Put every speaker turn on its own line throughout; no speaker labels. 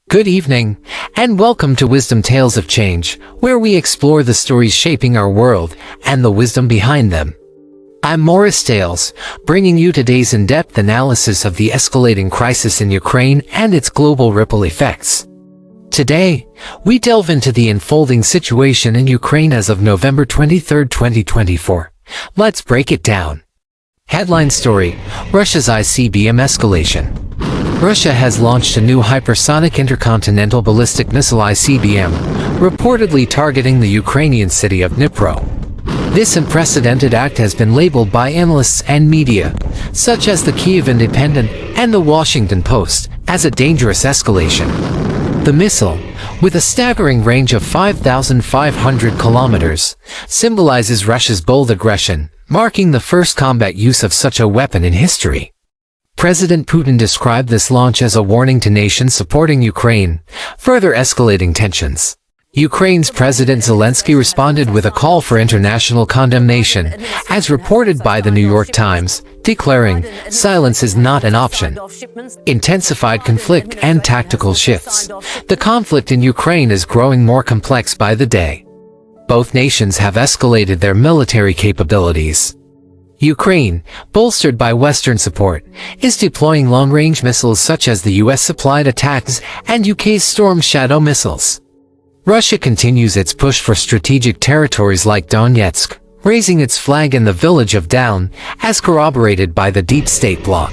Good evening, and welcome to Wisdom Tales of Change, where we explore the stories shaping our world and the wisdom behind them. I'm Morris Tales, bringing you today's in-depth analysis of the escalating crisis in Ukraine and its global ripple effects. Today, we delve into the unfolding situation in Ukraine as of November 23, 2024. Let's break it down. Headline story: Russia's ICBM escalation. Russia has launched a new hypersonic intercontinental ballistic missile ICBM, reportedly targeting the Ukrainian city of Dnipro. This unprecedented act has been labeled by analysts and media, such as the Kyiv Independent and the Washington Post, as a dangerous escalation. The missile, with a staggering range of 5,500 kilometers, symbolizes Russia's bold aggression, marking the first combat use of such a weapon in history. President Putin described this launch as a warning to nations supporting Ukraine, further escalating tensions. Ukraine's President Zelensky responded with a call for international condemnation, as reported by the New York Times, declaring, "Silence is not an option." Intensified conflict and tactical shifts. The conflict in Ukraine is growing more complex by the day. Both nations have escalated their military capabilities. Ukraine, bolstered by Western support, is deploying long-range missiles such as the US-supplied ATACMS and UK's Storm Shadow missiles. Russia continues its push for strategic territories like Donetsk, raising its flag in the village of Down, as corroborated by the deep state bloc.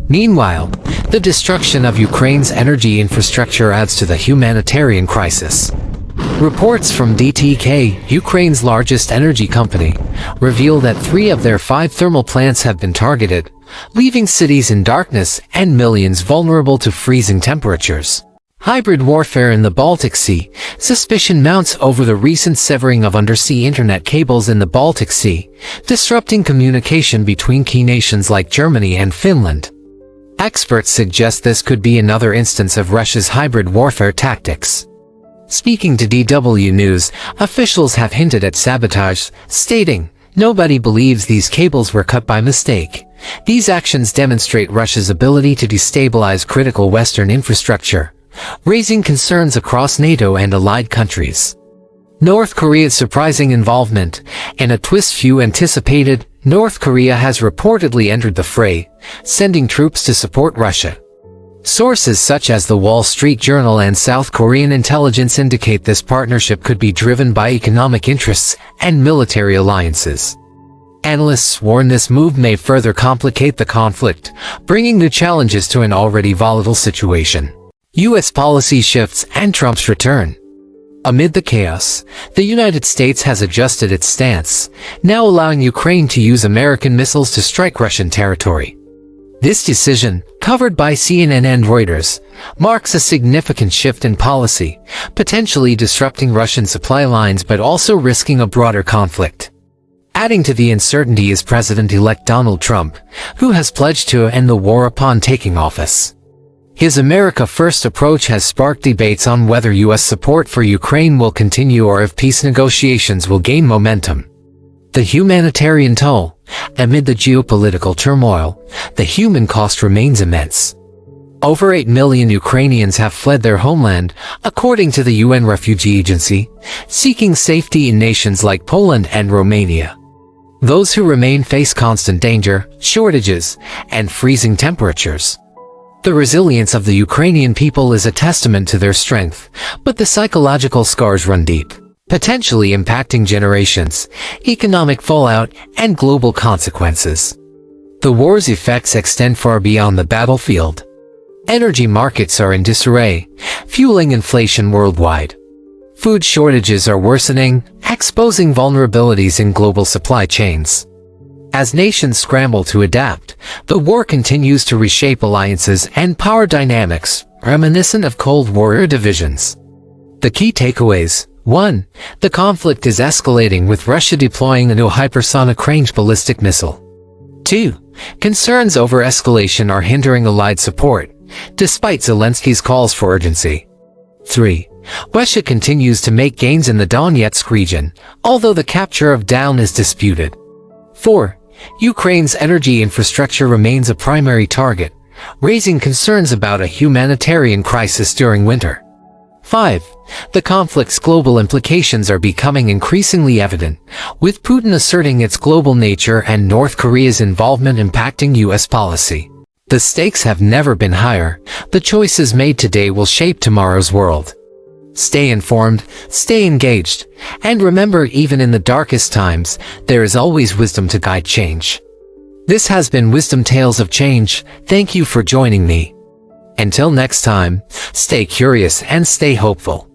Meanwhile, the destruction of Ukraine's energy infrastructure adds to the humanitarian crisis. Reports from DTK, Ukraine's largest energy company, reveal that 3 of their 5 thermal plants have been targeted, leaving cities in darkness and millions vulnerable to freezing temperatures. Hybrid warfare in the Baltic Sea. Suspicion mounts over the recent severing of undersea internet cables in the Baltic Sea, disrupting communication between key nations like Germany and Finland. Experts suggest this could be another instance of Russia's hybrid warfare tactics. Speaking to DW News, officials have hinted at sabotage, stating, "Nobody believes these cables were cut by mistake." These actions demonstrate Russia's ability to destabilize critical Western infrastructure, raising concerns across NATO and allied countries. North Korea's surprising involvement. In a twist few anticipated, North Korea has reportedly entered the fray, sending troops to support Russia. Sources such as the Wall Street Journal and South Korean intelligence indicate this partnership could be driven by economic interests and military alliances. Analysts warn this move may further complicate the conflict, bringing new challenges to an already volatile situation. U.S. policy shifts and Trump's return. Amid the chaos, the United States has adjusted its stance, now allowing Ukraine to use American missiles to strike Russian territory. This decision, covered by CNN and Reuters, marks a significant shift in policy, potentially disrupting Russian supply lines but also risking a broader conflict. Adding to the uncertainty is President-elect Donald Trump, who has pledged to end the war upon taking office. His America First approach has sparked debates on whether U.S. support for Ukraine will continue or if peace negotiations will gain momentum. The humanitarian toll. Amid the geopolitical turmoil, the human cost remains immense. Over 8 million Ukrainians have fled their homeland, according to the UN Refugee Agency, seeking safety in nations like Poland and Romania. Those who remain face constant danger, shortages, and freezing temperatures. The resilience of the Ukrainian people is a testament to their strength, but the psychological scars run deep, potentially impacting generations, economic fallout, and global consequences. The war's effects extend far beyond the battlefield. Energy markets are in disarray, fueling inflation worldwide. Food shortages are worsening, exposing vulnerabilities in global supply chains. As nations scramble to adapt, the war continues to reshape alliances and power dynamics, reminiscent of Cold War divisions. The key takeaways. 1. The conflict is escalating with Russia deploying a new hypersonic range ballistic missile. 2. Concerns over escalation are hindering allied support, despite Zelensky's calls for urgency. 3. Russia continues to make gains in the Donetsk region, although the capture of Down is disputed. 4. Ukraine's energy infrastructure remains a primary target, raising concerns about a humanitarian crisis during winter. 5. The conflict's global implications are becoming increasingly evident, with Putin asserting its global nature and North Korea's involvement impacting U.S. policy. The stakes have never been higher. The choices made today will shape tomorrow's world. Stay informed, stay engaged, and remember, even in the darkest times, there is always wisdom to guide change. This has been Wisdom Tales of Change. Thank you for joining me. Until next time, stay curious and stay hopeful.